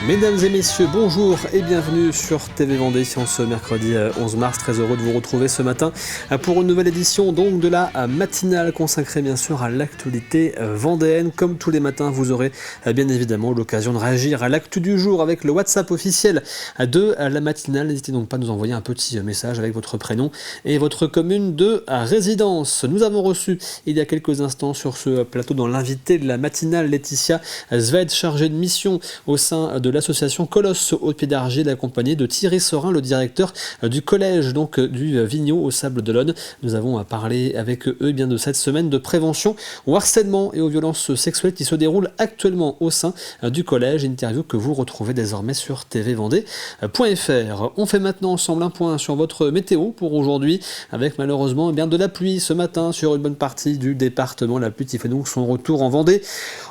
Mesdames et messieurs, bonjour et bienvenue sur TV Vendée en ce mercredi 11 mars. Très heureux de vous retrouver ce matin pour une nouvelle édition donc de la matinale consacrée bien sûr à l'actualité vendéenne. Comme tous les matins, vous aurez bien évidemment l'occasion de réagir à l'actu du jour avec le WhatsApp officiel de la matinale. N'hésitez donc pas à nous envoyer un petit message avec votre prénom et votre commune de résidence. Nous avons reçu il y a quelques instants sur ce plateau dans l'invité de la matinale Laetitia Sved, chargée de mission au sein de l'association Colosse Haut-Pied d'Argile, accompagné de Thierry Sorin, le directeur du collège donc du Vigneault au Sable d'Olonne. Nous avons parlé avec eux bien de cette semaine de prévention au harcèlement et aux violences sexuelles qui se déroulent actuellement au sein du collège. Interview que vous retrouvez désormais sur tvvendée.fr. On fait maintenant ensemble un point sur votre météo pour aujourd'hui, avec malheureusement bien de la pluie ce matin sur une bonne partie du département. La pluie qui fait donc son retour en Vendée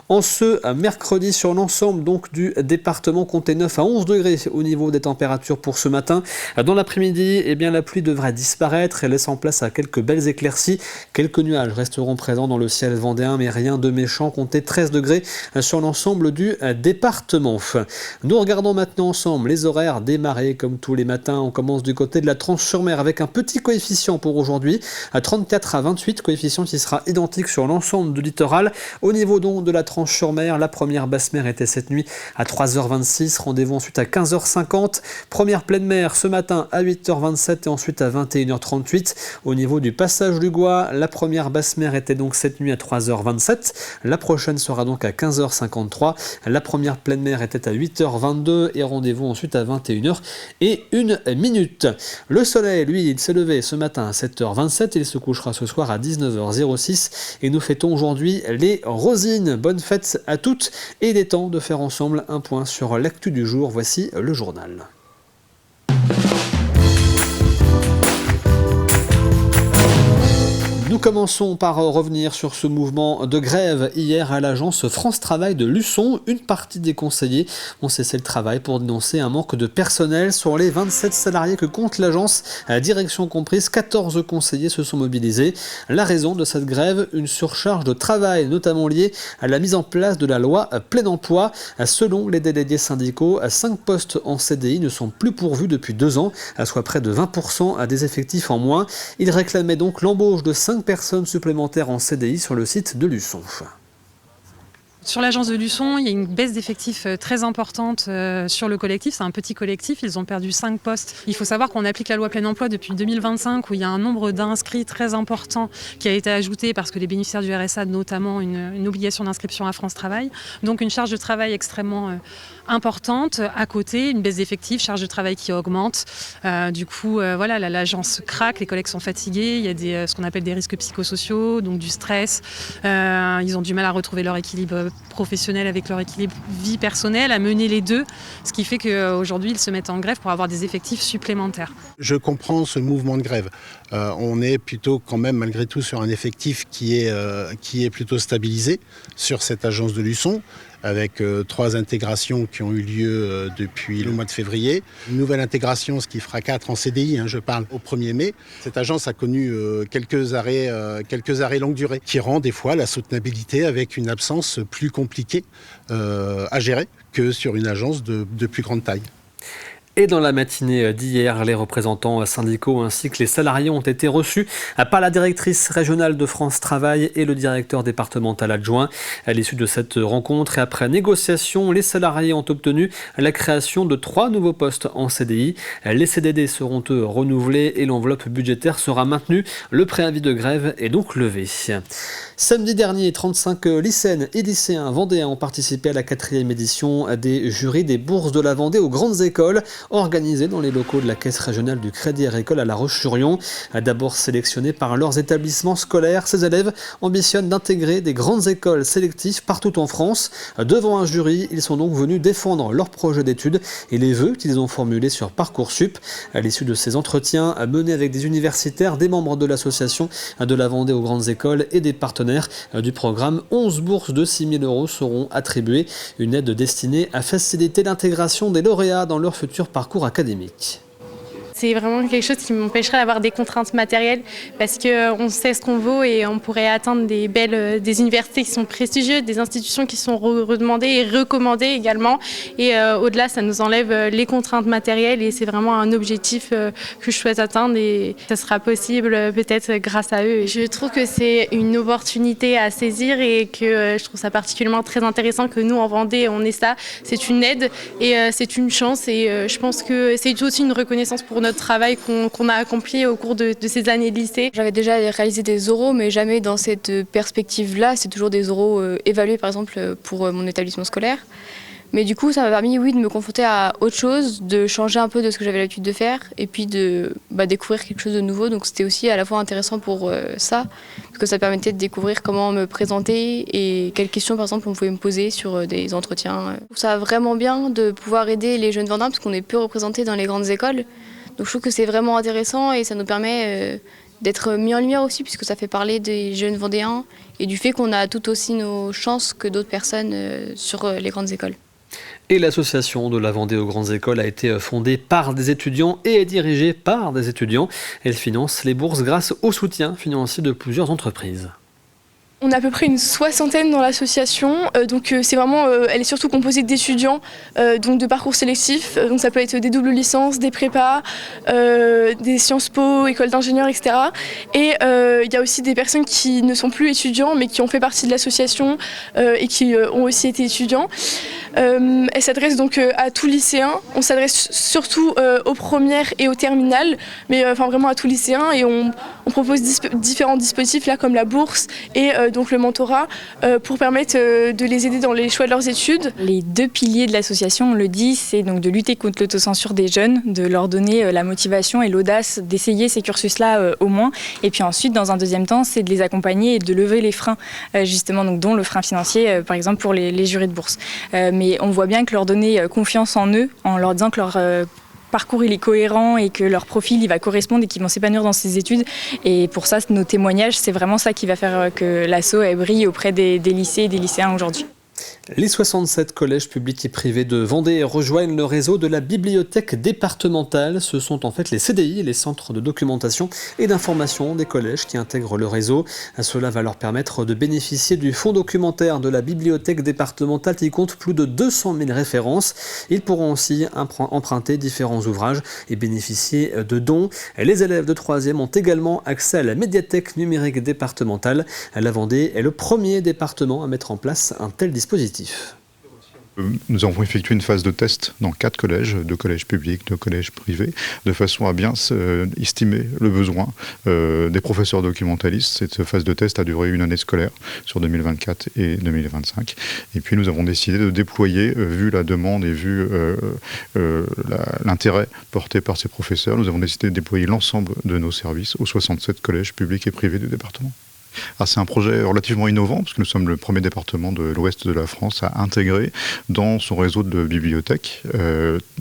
en ce mercredi sur l'ensemble donc du département. Comptez 9 à 11 degrés au niveau des températures pour ce matin. Dans l'après-midi, eh bien, la pluie devrait disparaître et laissant place à quelques belles éclaircies. Quelques nuages resteront présents dans le ciel vendéen, mais rien de méchant. Comptez 13 degrés sur l'ensemble du département. Nous regardons maintenant ensemble les horaires des marées comme tous les matins. On commence du côté de la Tranche-sur-Mer avec un petit coefficient pour aujourd'hui, à 34 à 28, coefficient qui sera identique sur l'ensemble du littoral. Au niveau donc de la Tranche-sur-Mer, la première basse mer était cette nuit à 3h26, rendez-vous ensuite à 15h50, première pleine mer ce matin à 8h27 et ensuite à 21h38. Au niveau du passage du Gois, la première basse mer était donc cette nuit à 3h27, la prochaine sera donc à 15h53, la première pleine mer était à 8h22 et rendez-vous ensuite à 21h et 1 minute. Le soleil, lui, il s'est levé ce matin à 7h27, il se couchera ce soir à 19h06 et nous fêtons aujourd'hui les Rosines. Bonne fête à toutes et il est temps de faire ensemble un point sur l'actu du jour. Voici le journal. Nous commençons par revenir sur ce mouvement de grève hier à l'agence France Travail de Luçon. Une partie des conseillers ont cessé le travail pour dénoncer un manque de personnel. Sur les 27 salariés que compte l'agence, à direction comprise, 14 conseillers se sont mobilisés. La raison de cette grève, une surcharge de travail, notamment liée à la mise en place de la loi plein emploi. Selon les délégués syndicaux, 5 postes en CDI ne sont plus pourvus depuis 2 ans, soit près de 20% des effectifs en moins. Ils réclamaient donc l'embauche de 5 personnes supplémentaires en CDI sur le site de Luçon. Sur l'agence de Luçon, il y a une baisse d'effectifs très importante sur le collectif. C'est un petit collectif, ils ont perdu 5 postes. Il faut savoir qu'on applique la loi plein emploi depuis 2025 où il y a un nombre d'inscrits très important qui a été ajouté parce que les bénéficiaires du RSA, notamment une obligation d'inscription à France Travail. Donc une charge de travail extrêmement importante. À côté, une baisse d'effectifs, charge de travail qui augmente. Voilà, l'agence craque, les collègues sont fatigués. Il y a ce qu'on appelle des risques psychosociaux, donc du stress. Ils ont du mal à retrouver leur équilibre professionnel avec leur équilibre vie personnelle, à mener les deux, ce qui fait qu'aujourd'hui ils se mettent en grève pour avoir des effectifs supplémentaires. Je comprends ce mouvement de grève. On est plutôt quand même malgré tout sur un effectif qui est plutôt stabilisé sur cette agence de Luçon, avec 3 intégrations qui ont eu lieu depuis le mois de février. Une nouvelle intégration, ce qui fera 4 en CDI, je parle au 1er mai. Cette agence a connu quelques arrêts longue durée, qui rend des fois la soutenabilité avec une absence plus compliquée à gérer que sur une agence de plus grande taille. Et dans la matinée d'hier, les représentants syndicaux ainsi que les salariés ont été reçus par la directrice régionale de France Travail et le directeur départemental adjoint. À l'issue de cette rencontre et après négociation, les salariés ont obtenu la création de 3 nouveaux postes en CDI. Les CDD seront eux renouvelés et l'enveloppe budgétaire sera maintenue. Le préavis de grève est donc levé. Samedi dernier, 35 lycéennes et lycéens vendéens ont participé à la 4e édition des jurys des bourses de la Vendée aux grandes écoles, organisées dans les locaux de la Caisse régionale du Crédit Agricole à La Roche-sur-Yon. D'abord sélectionnés par leurs établissements scolaires, ces élèves ambitionnent d'intégrer des grandes écoles sélectives partout en France. Devant un jury, ils sont donc venus défendre leur projet d'études et les vœux qu'ils ont formulés sur Parcoursup. À l'issue de ces entretiens menés avec des universitaires, des membres de l'association de la Vendée aux grandes écoles et des partenaires du programme, 11 bourses de 6 000 € seront attribuées, une aide destinée à faciliter l'intégration des lauréats dans leur futur parcours académique. C'est vraiment quelque chose qui m'empêcherait d'avoir des contraintes matérielles parce qu'on sait ce qu'on vaut et on pourrait atteindre des universités qui sont prestigieuses, des institutions qui sont redemandées et recommandées également. Et au-delà, ça nous enlève les contraintes matérielles et c'est vraiment un objectif que je souhaite atteindre et ça sera possible peut-être grâce à eux. Je trouve que c'est une opportunité à saisir et que je trouve ça particulièrement très intéressant que nous en Vendée on ait ça. C'est une aide et c'est une chance et je pense que c'est aussi une reconnaissance pour notre travail qu'on a accompli au cours de ces années de lycée. J'avais déjà réalisé des oraux mais jamais dans cette perspective-là. C'est toujours des oraux évalués par exemple pour mon établissement scolaire. Mais du coup, ça m'a permis, oui, de me confronter à autre chose, de changer un peu de ce que j'avais l'habitude de faire et puis de découvrir quelque chose de nouveau. Donc c'était aussi à la fois intéressant pour ça, parce que ça permettait de découvrir comment me présenter et quelles questions, par exemple, on pouvait me poser sur des entretiens. Ça va vraiment bien de pouvoir aider les jeunes Vendéens, parce qu'on est peu représentés dans les grandes écoles. Donc je trouve que c'est vraiment intéressant et ça nous permet d'être mis en lumière aussi, puisque ça fait parler des jeunes Vendéens et du fait qu'on a tout aussi nos chances que d'autres personnes sur les grandes écoles. Et l'association de la Vendée aux grandes écoles a été fondée par des étudiants et est dirigée par des étudiants. Elle finance les bourses grâce au soutien financier de plusieurs entreprises. On a à peu près une soixantaine dans l'association, donc c'est vraiment, elle est surtout composée d'étudiants, donc de parcours sélectifs, donc ça peut être des doubles licences, des prépas, des Sciences Po, école d'ingénieurs, etc. Et il y a aussi des personnes qui ne sont plus étudiants mais qui ont fait partie de l'association et qui ont aussi été étudiants. Elle s'adresse donc à tous lycéens, on s'adresse surtout aux premières et aux terminales, mais enfin vraiment à tous lycéens et on propose différents dispositifs là comme la bourse et donc le mentorat pour permettre de les aider dans les choix de leurs études. Les deux piliers de l'association, on le dit, c'est donc de lutter contre l'autocensure des jeunes, de leur donner la motivation et l'audace d'essayer ces cursus-là au moins. Et puis ensuite, dans un deuxième temps, c'est de les accompagner et de lever les freins, justement, donc, dont le frein financier, par exemple pour les jurés de bourse. Mais on voit bien que leur donner confiance en eux, en leur disant que leur parcours il est cohérent et que leur profil il va correspondre et qu'ils vont s'épanouir dans ces études. Et pour ça, nos témoignages, c'est vraiment ça qui va faire que l'asso brille auprès des lycées et des lycéens aujourd'hui. Les 67 collèges publics et privés de Vendée rejoignent le réseau de la bibliothèque départementale. Ce sont en fait les CDI, les centres de documentation et d'information des collèges qui intègrent le réseau. Cela va leur permettre de bénéficier du fonds documentaire de la bibliothèque départementale qui compte plus de 200 000 références. Ils pourront aussi emprunter différents ouvrages et bénéficier de dons. Les élèves de 3e ont également accès à la médiathèque numérique départementale. La Vendée est le premier département à mettre en place un tel dispositif. Nous avons effectué une phase de test dans 4 collèges, 2 collèges publics, 2 collèges privés, de façon à bien estimer le besoin des professeurs documentalistes. Cette phase de test a duré une année scolaire sur 2024 et 2025. Et puis nous avons décidé de déployer, vu la demande et vu l'intérêt porté par ces professeurs, nous avons décidé de déployer l'ensemble de nos services aux 67 collèges publics et privés du département. C'est un projet relativement innovant parce que nous sommes le premier département de l'ouest de la France à intégrer dans son réseau de bibliothèques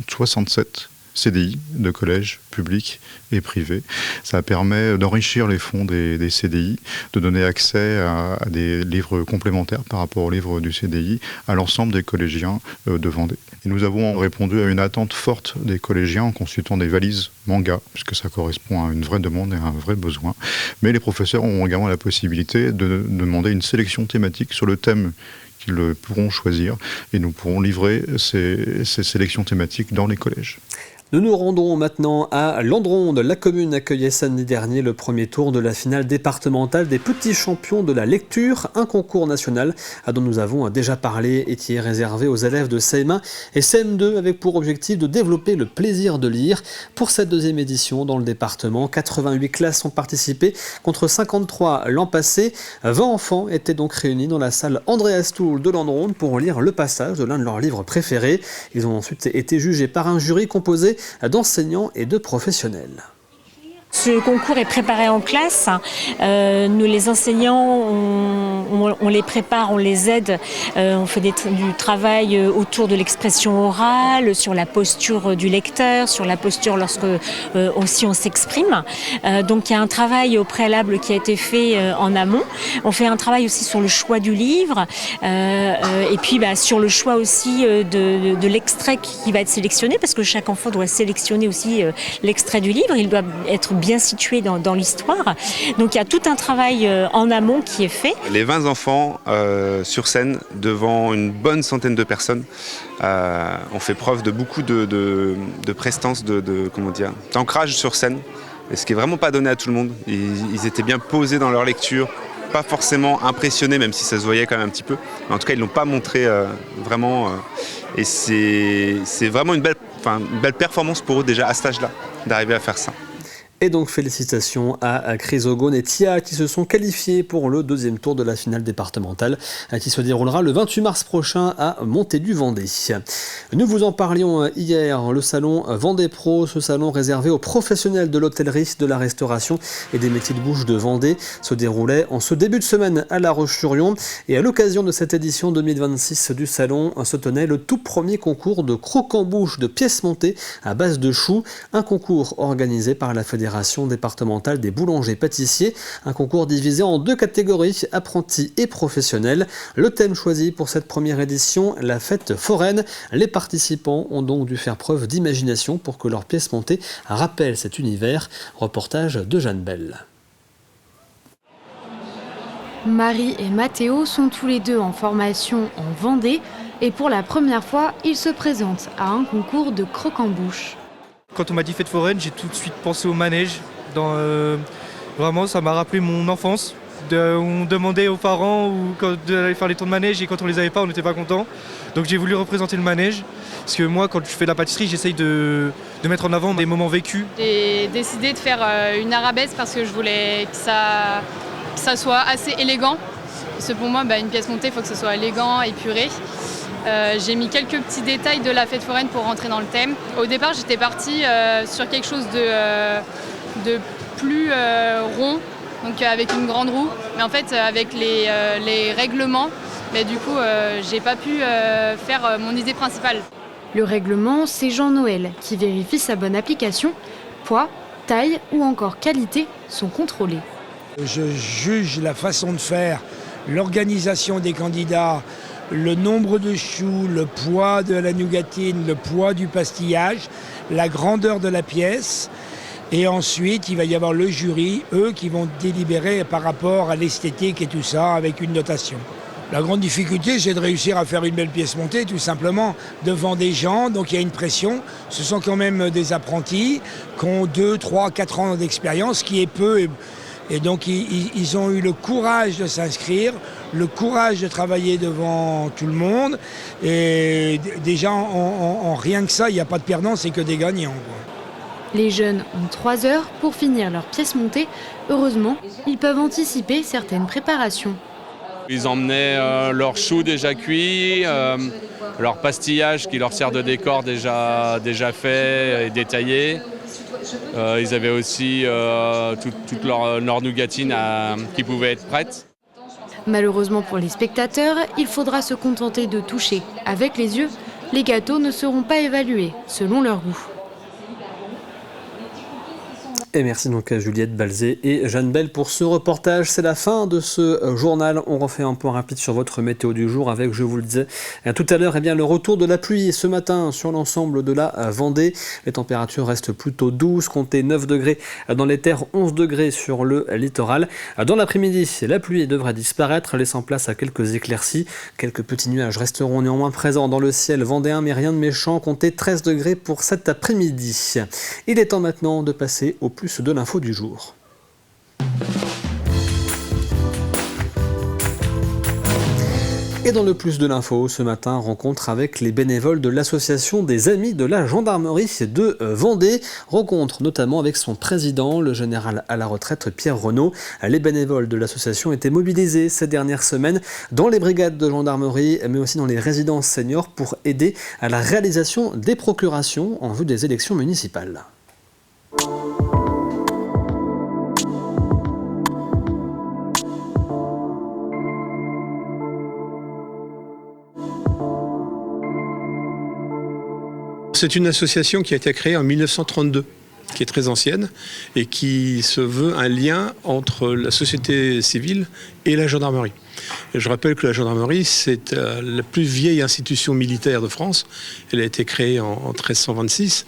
67 CDI de collèges publics et privés. Ça permet d'enrichir les fonds des CDI, de donner accès à des livres complémentaires par rapport aux livres du CDI à l'ensemble des collégiens de Vendée. Et nous avons répondu à une attente forte des collégiens en constituant des valises manga, puisque ça correspond à une vraie demande et à un vrai besoin. Mais les professeurs ont également la possibilité de demander une sélection thématique sur le thème qu'ils pourront choisir et nous pourrons livrer ces sélections thématiques dans les collèges. Nous nous rendons maintenant à Landronde. La commune accueillait samedi dernier le premier tour de la finale départementale des petits champions de la lecture, un concours national dont nous avons déjà parlé et qui est réservé aux élèves de CM1 et CM2 avec pour objectif de développer le plaisir de lire. Pour cette deuxième édition dans le département, 88 classes ont participé contre 53 l'an passé. 20 enfants étaient donc réunis dans la salle Andreas Toul de Landronde pour lire le passage de l'un de leurs livres préférés. Ils ont ensuite été jugés par un jury composé d'enseignants et de professionnels. ce concours est préparé en classe. Nous, les enseignants, on les prépare, on les aide. On fait du travail autour de l'expression orale, sur la posture du lecteur, sur la posture lorsque aussi on s'exprime. Donc il y a un travail au préalable qui a été fait en amont. On fait un travail aussi sur le choix du livre et puis sur le choix aussi de l'extrait qui va être sélectionné, parce que chaque enfant doit sélectionner aussi l'extrait du livre. Il doit être bien situé dans l'histoire. Donc il y a tout un travail en amont qui est fait. Les 20 enfants sur scène devant une bonne centaine de personnes ont fait preuve de beaucoup de prestance, d'ancrage sur scène, et ce qui est vraiment pas donné à tout le monde. Ils étaient bien posés dans leur lecture, pas forcément impressionnés, même si ça se voyait quand même un petit peu. Mais en tout cas, ils l'ont pas montré vraiment. Et c'est vraiment une belle performance pour eux déjà à cet âge-là, d'arriver à faire ça. Et donc félicitations à Chrysogone et Tia qui se sont qualifiés pour le deuxième tour de la finale départementale qui se déroulera le 28 mars prochain à Montée-du-Vendée. Nous vous en parlions hier, le salon Vendée Pro, ce salon réservé aux professionnels de l'hôtellerie, de la restauration et des métiers de bouche de Vendée, se déroulait en ce début de semaine à La Roche-sur-Yon. Et à l'occasion de cette édition 2026 du salon se tenait le tout premier concours de croquant-bouche de pièces montées à base de choux, un concours organisé par la Fédération départementale des boulangers-pâtissiers, un concours divisé en deux catégories, apprentis et professionnels. Le thème choisi pour cette première édition, la fête foraine. Les participants ont donc dû faire preuve d'imagination pour que leurs pièces montées rappellent cet univers. Reportage de Jeanne Bell. Marie et Mathéo sont tous les deux en formation en Vendée et pour la première fois, ils se présentent à un concours de croquant-bouche. Quand on m'a dit fête foraine, j'ai tout de suite pensé au manège. Vraiment, ça m'a rappelé mon enfance. On demandait aux parents d'aller faire les tours de manège et quand on les avait pas, on n'était pas content. Donc j'ai voulu représenter le manège. Parce que moi, quand je fais de la pâtisserie, j'essaye de mettre en avant des moments vécus. J'ai décidé de faire une arabesque parce que je voulais que ça soit assez élégant. Parce que pour moi, une pièce montée, il faut que ce soit élégant, épuré. J'ai mis quelques petits détails de la fête foraine pour rentrer dans le thème. Au départ, j'étais partie sur quelque chose de plus rond, donc avec une grande roue. Mais en fait, avec les règlements, du coup, j'ai pas pu faire mon idée principale. Le règlement, c'est Jean-Noël qui vérifie sa bonne application. Poids, taille ou encore qualité sont contrôlés. Je juge la façon de faire, l'organisation des candidats, le nombre de choux, le poids de la nougatine, le poids du pastillage, la grandeur de la pièce. Et ensuite, il va y avoir le jury, eux, qui vont délibérer par rapport à l'esthétique et tout ça, avec une notation. La grande difficulté, c'est de réussir à faire une belle pièce montée, tout simplement, devant des gens. Donc il y a une pression. Ce sont quand même des apprentis qui ont 2, 3, 4 ans d'expérience, qui est peu. Et donc ils ont eu le courage de s'inscrire, le courage de travailler devant tout le monde. Et déjà, en rien que ça, il n'y a pas de perdants, c'est que des gagnants, quoi. Les jeunes ont 3 heures pour finir leur pièce montée. Heureusement, ils peuvent anticiper certaines préparations. Ils emmenaient leurs choux déjà cuits, leur pastillage qui leur sert de décor déjà fait et détaillé. Ils avaient aussi toute leur nougatine qui pouvait être prête. Malheureusement pour les spectateurs, il faudra se contenter de toucher avec les yeux. Les gâteaux ne seront pas évalués selon leur goût. Et merci donc à Juliette Balzé et Jeanne Bell pour ce reportage. C'est la fin de ce journal. On refait un point rapide sur votre météo du jour avec, je vous le disais tout à l'heure, le retour de la pluie ce matin sur l'ensemble de la Vendée. Les températures restent plutôt douces, comptez 9 degrés dans les terres, 11 degrés sur le littoral. Dans l'après-midi, la pluie devrait disparaître, laissant place à quelques éclaircies. Quelques petits nuages resteront néanmoins présents dans le ciel vendéen, mais rien de méchant. Comptez 13 degrés pour cet après-midi. Il est temps maintenant de passer au plus de l'info du jour. Et dans le plus de l'info, ce matin, rencontre avec les bénévoles de l'association des Amis de la Gendarmerie de Vendée. Rencontre notamment avec son président, le général à la retraite Pierre Renaud. Les bénévoles de l'association étaient mobilisés ces dernières semaines dans les brigades de gendarmerie, mais aussi dans les résidences seniors pour aider à la réalisation des procurations en vue des élections municipales. C'est une association qui a été créée en 1932, qui est très ancienne et qui se veut un lien entre la société civile et la gendarmerie. Et je rappelle que la gendarmerie, c'est la plus vieille institution militaire de France. Elle a été créée en 1326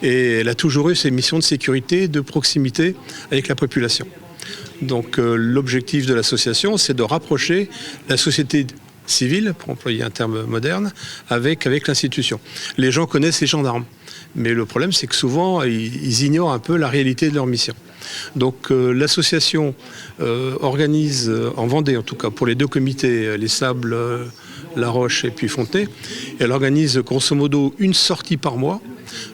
et elle a toujours eu ses missions de sécurité, de proximité avec la population. Donc l'objectif de l'association, c'est de rapprocher la société civile, pour employer un terme moderne, avec l'institution. Les gens connaissent les gendarmes, mais le problème c'est que souvent ils ignorent un peu la réalité de leur mission. Donc l'association organise, en Vendée en tout cas, pour les deux comités, les Sables, La Roche et puis Fontenay, elle organise grosso modo une sortie par mois.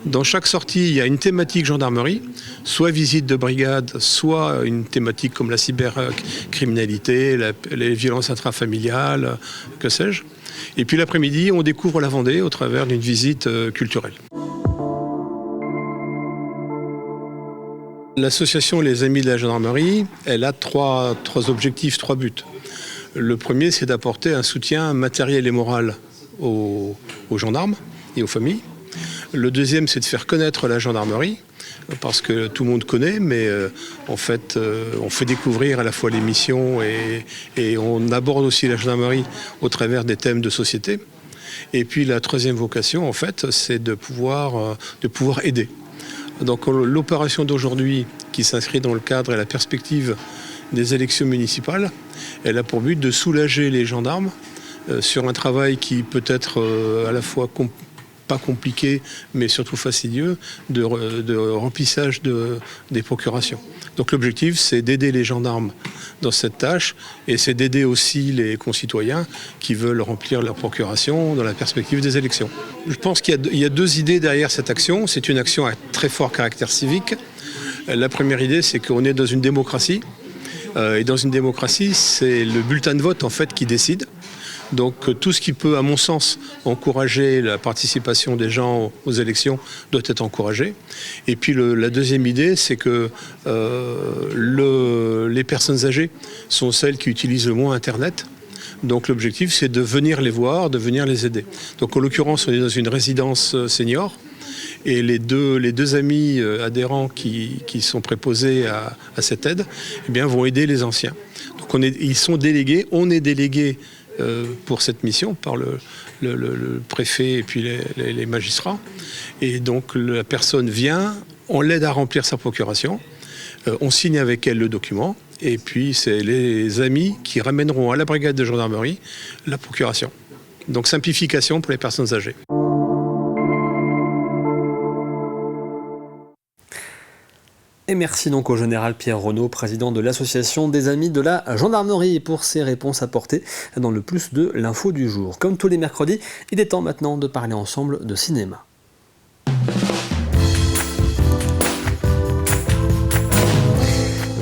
Dans chaque sortie, il y a une thématique gendarmerie, soit visite de brigade, soit une thématique comme la cybercriminalité, les violences intrafamiliales, que sais-je. Et puis l'après-midi, on découvre la Vendée au travers d'une visite culturelle. L'association Les Amis de la Gendarmerie, elle a trois objectifs, 3 buts. Le premier, c'est d'apporter un soutien matériel et moral aux gendarmes et aux familles. Le deuxième, c'est de faire connaître la gendarmerie, parce que tout le monde connaît, mais en fait, on fait découvrir à la fois les missions et on aborde aussi la gendarmerie au travers des thèmes de société. Et puis la troisième vocation, en fait, c'est de pouvoir aider. Donc l'opération d'aujourd'hui, qui s'inscrit dans le cadre et la perspective des élections municipales, elle a pour but de soulager les gendarmes sur un travail qui peut être à la fois pas compliqué, mais surtout fastidieux, de remplissage des procurations. Donc l'objectif, c'est d'aider les gendarmes dans cette tâche, et c'est d'aider aussi les concitoyens qui veulent remplir leur procuration dans la perspective des élections. Je pense qu'il y a 2 idées derrière cette action. C'est une action à très fort caractère civique. La première idée, c'est qu'on est dans une démocratie, et dans une démocratie, c'est le bulletin de vote en fait qui décide. Donc tout ce qui peut, à mon sens, encourager la participation des gens aux élections doit être encouragé. Et puis la deuxième idée, c'est que les personnes âgées sont celles qui utilisent le moins Internet. Donc l'objectif, c'est de venir les voir, de venir les aider. Donc en l'occurrence, on est dans une résidence senior. Et les deux amis adhérents qui sont préposés à cette aide, eh bien, vont aider les anciens. Donc ils sont délégués, on est délégués pour cette mission par le préfet et puis les magistrats. Et donc la personne vient, on l'aide à remplir sa procuration, on signe avec elle le document, et puis c'est les amis qui ramèneront à la brigade de gendarmerie la procuration. Donc simplification pour les personnes âgées. Et merci donc au général Pierre Renaud, président de l'association des Amis de la Gendarmerie, pour ses réponses apportées dans le plus de l'info du jour. Comme tous les mercredis, il est temps maintenant de parler ensemble de cinéma.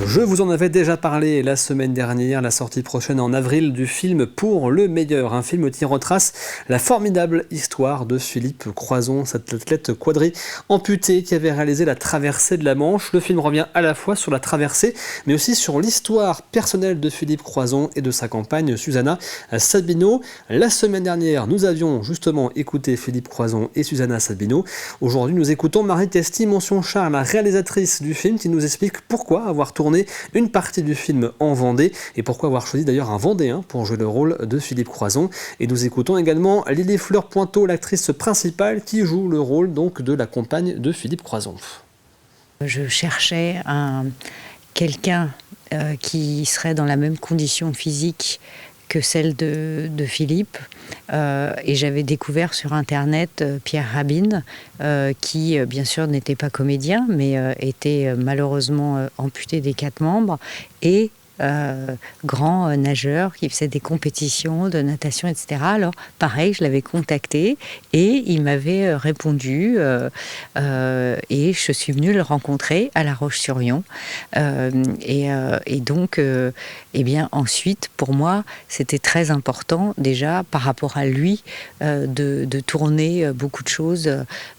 Je vous en avais déjà parlé la semaine dernière, la sortie prochaine en avril du film Pour le meilleur, un film qui retrace la formidable histoire de Philippe Croizon, cet athlète quadri amputé qui avait réalisé la traversée de la Manche. Le film revient à la fois sur la traversée, mais aussi sur l'histoire personnelle de Philippe Croizon et de sa compagne Susanna Sabino. La semaine dernière, nous avions justement écouté Philippe Croizon et Susanna Sabino. Aujourd'hui, nous écoutons Marie Testi, mention Charles, la réalisatrice du film, qui nous explique pourquoi avoir tourné une partie du film en Vendée et pourquoi avoir choisi d'ailleurs un Vendéen pour jouer le rôle de Philippe Croizon. Et nous écoutons également Lily Fleur Pointeau, l'actrice principale qui joue le rôle donc de la compagne de Philippe Croizon. Je cherchais quelqu'un qui serait dans la même condition physique que celle de Philippe. Et j'avais découvert sur Internet Pierre Rabin, qui bien sûr n'était pas comédien, mais était malheureusement amputé des 4 membres, et grand nageur qui faisait des compétitions de natation, etc. Alors pareil, je l'avais contacté et il m'avait répondu et je suis venue le rencontrer à La Roche-sur-Yon. Et donc, eh bien, ensuite, pour moi, c'était très important déjà par rapport à lui de tourner beaucoup de choses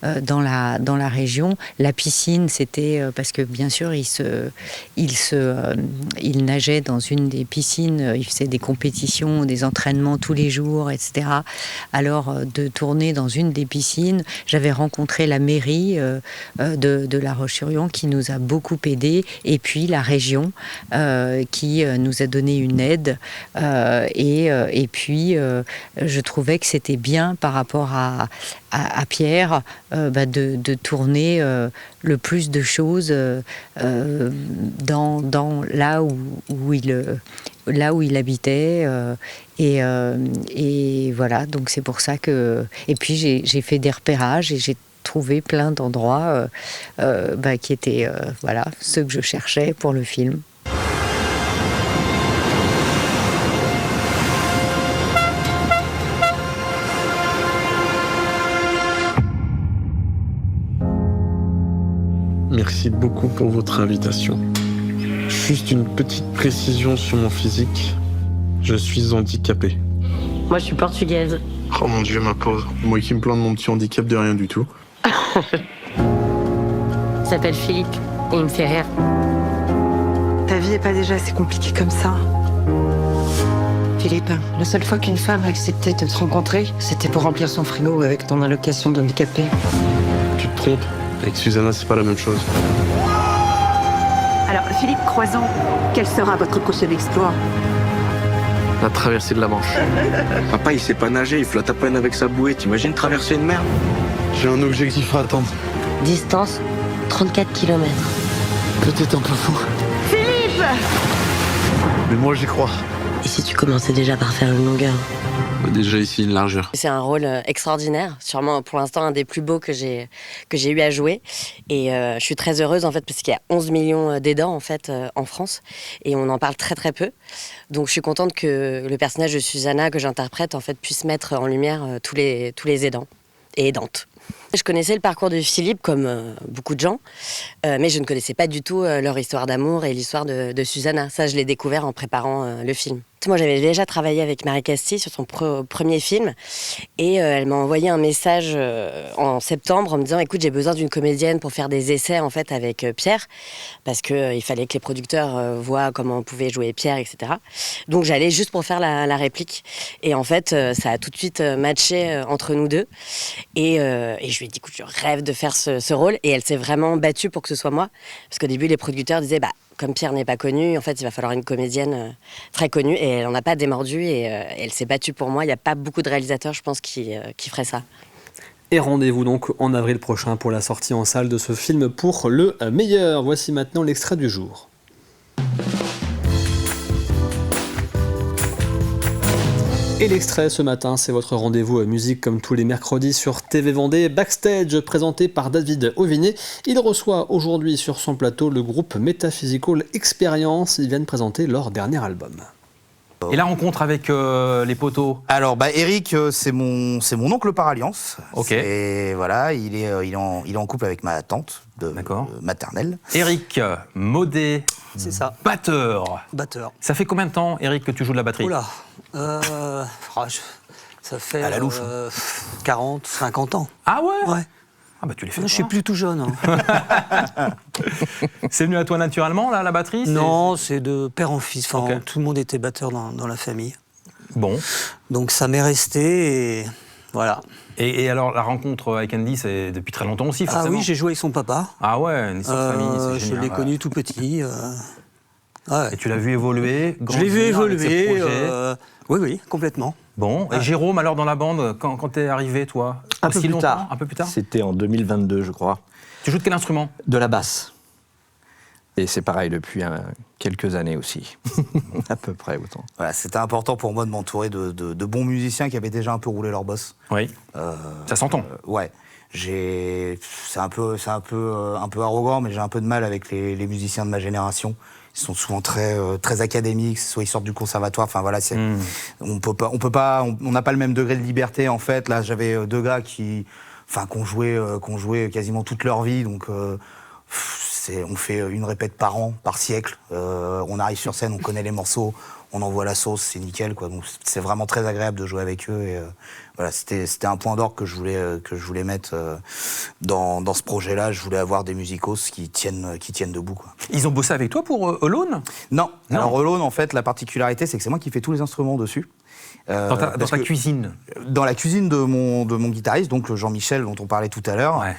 dans la région. La piscine, c'était parce que bien sûr, il nageait nageait dans une des piscines, il faisait des compétitions, des entraînements tous les jours, etc. Alors de tourner dans une des piscines, j'avais rencontré la mairie de La Roche-sur-Yon qui nous a beaucoup aidés, et puis la région qui nous a donné une aide, et puis je trouvais que c'était bien par rapport à Pierre de tourner le plus de choses dans là où il habitait, et voilà, donc c'est pour ça que... Et puis j'ai fait des repérages et j'ai trouvé plein d'endroits qui étaient voilà, ceux que je cherchais pour le film. Merci beaucoup pour votre invitation. Juste une petite précision sur mon physique. Je suis handicapé. Moi, je suis portugaise. Oh mon Dieu, ma pauvre. Moi qui me plains de mon petit handicap de rien du tout. Il s'appelle Philippe et il me fait rire. Ta vie est pas déjà assez compliquée comme ça. Philippe, la seule fois qu'une femme a accepté de te rencontrer, c'était pour remplir son frigo avec ton allocation d'handicapé. Tu te trompes. Avec Susanna, c'est pas la même chose. Alors, Philippe Croizon, quel sera votre prochain exploit? La traversée de la Manche. Papa, il sait pas nager, il flotte à peine avec sa bouée. T'imagines traverser une mer? J'ai un objectif à atteindre. Distance, 34 km. Peut-être un peu fou. Philippe! Mais moi, j'y crois. Et si tu commençais déjà par faire une longueur? Déjà ici, une largeur. C'est un rôle extraordinaire, sûrement pour l'instant un des plus beaux que j'ai eu à jouer. Et je suis très heureuse en fait parce qu'il y a 11 millions d'aidants en fait en France et on en parle très très peu. Donc je suis contente que le personnage de Susanna que j'interprète en fait puisse mettre en lumière tous les aidants et aidantes. Je connaissais le parcours de Philippe comme beaucoup de gens, mais je ne connaissais pas du tout leur histoire d'amour et l'histoire de Susanna. Ça, je l'ai découvert en préparant le film. Moi, j'avais déjà travaillé avec Marie Castille sur son premier film et elle m'a envoyé un message en septembre en me disant « Écoute, j'ai besoin d'une comédienne pour faire des essais en fait avec Pierre parce qu'il fallait que les producteurs voient comment on pouvait jouer Pierre, etc. » Donc, j'allais juste pour faire la réplique. Et en fait, ça a tout de suite matché entre nous deux. Et je lui ai dit « Écoute, je rêve de faire ce rôle. » Et elle s'est vraiment battue pour que ce soit moi. Parce qu'au début, les producteurs disaient « Comme Pierre n'est pas connu, en fait, il va falloir une comédienne très connue. » Et elle n'en a pas démordu et elle s'est battue pour moi. Il n'y a pas beaucoup de réalisateurs, je pense, qui feraient ça. Et rendez-vous donc en avril prochain pour la sortie en salle de ce film pour le meilleur. Voici maintenant l'extrait du jour. Et l'extrait ce matin, c'est votre rendez-vous musique comme tous les mercredis sur TV Vendée. Backstage présenté par David Auvinet. Il reçoit aujourd'hui sur son plateau le groupe Metaphysical Experience. Ils viennent présenter leur dernier album. Et la rencontre avec les poteaux? Alors, Eric, c'est mon oncle par alliance. Ok. Et voilà, il est en couple avec ma tante maternelle. Eric Maudet, c'est ça. Batteur. Ça fait combien de temps, Eric, que tu joues de la batterie? Oula, ça fait à la louche. 40, 50 ans. Ah ouais? Ouais. Ah tu les fais. Je suis plus tout jeune. C'est venu à toi naturellement, là, la batterie? Non, c'est de père en fils. Enfin, tout le monde était batteur dans la famille. Bon. Donc ça m'est resté et voilà. Et alors, la rencontre avec Andy, c'est depuis très longtemps aussi, forcément? Ah oui, j'ai joué avec son papa. Ah ouais, une histoire de famille, c'est génial. Je l'ai connu tout petit. Ouais. Et tu l'as vu évoluer, je l'ai vu évoluer. Oui, complètement. Bon, et Jérôme, alors dans la bande, quand t'es arrivé, toi? Un peu plus tard. Un peu plus tard. C'était en 2022, je crois. Tu joues de quel instrument? De la basse. Et c'est pareil depuis quelques années aussi. À peu près autant. Voilà, c'était important pour moi de m'entourer de bons musiciens qui avaient déjà un peu roulé leur boss. Oui. Ça s'entend. Ouais. C'est un peu arrogant, mais j'ai un peu de mal avec les musiciens de ma génération. Ils sont souvent très académiques, soit ils sortent du conservatoire. Enfin voilà, on n'a pas le même degré de liberté en fait. Là, j'avais deux gars qui ont joué quasiment toute leur vie, donc on fait une répète par an, par siècle. On arrive sur scène, on connaît les morceaux, on envoie la sauce, c'est nickel, quoi. Donc c'est vraiment très agréable de jouer avec eux. Et voilà, c'était un point d'orgue que je voulais mettre dans ce projet-là. Je voulais avoir des musicos qui tiennent debout, quoi. Ils ont bossé avec toi pour Alone ? Non. Alors Alone, en fait, la particularité, c'est que c'est moi qui fais tous les instruments dessus. Dans ta cuisine ? Dans la cuisine de mon guitariste, donc Jean-Michel, dont on parlait tout à l'heure. Ouais.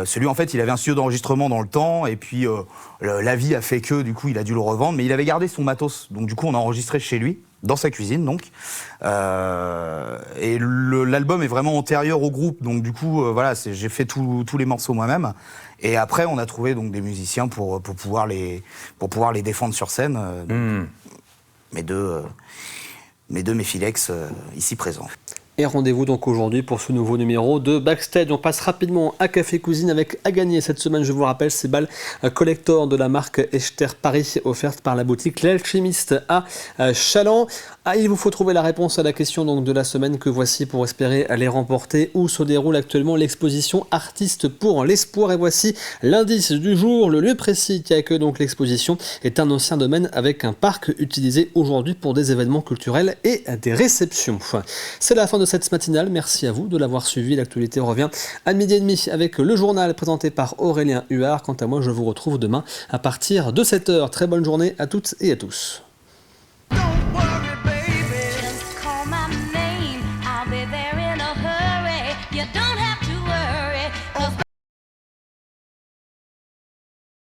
Celui, en fait, il avait un studio d'enregistrement dans le temps, et puis la vie a fait que, du coup, il a dû le revendre, mais il avait gardé son matos. Donc, du coup, on a enregistré chez lui, dans sa cuisine, donc. Et l'album est vraiment antérieur au groupe, donc, du coup, voilà, j'ai fait tous les morceaux moi-même. Et après, on a trouvé donc des musiciens pour pouvoir les défendre sur scène. Mes deux Mephilex ici présents. Et rendez-vous donc aujourd'hui pour ce nouveau numéro de Backstage. On passe rapidement à Café Cuisine avec à gagner cette semaine, je vous rappelle, ces balles collector de la marque Echter Paris offertes par la boutique L'Alchimiste à Chaland. Il vous faut trouver la réponse à la question donc de la semaine que voici pour espérer les remporter. Où se déroule actuellement l'exposition Artistes pour l'espoir? Et voici l'indice du jour. Le lieu précis qui accueille donc l'exposition est un ancien domaine avec un parc utilisé aujourd'hui pour des événements culturels et des réceptions. C'est la fin de cette matinale. Merci à vous de l'avoir suivi. L'actualité revient à 12h30 avec le journal présenté par Aurélien Huard. Quant à moi, je vous retrouve demain à partir de 7h. Très bonne journée à toutes et à tous.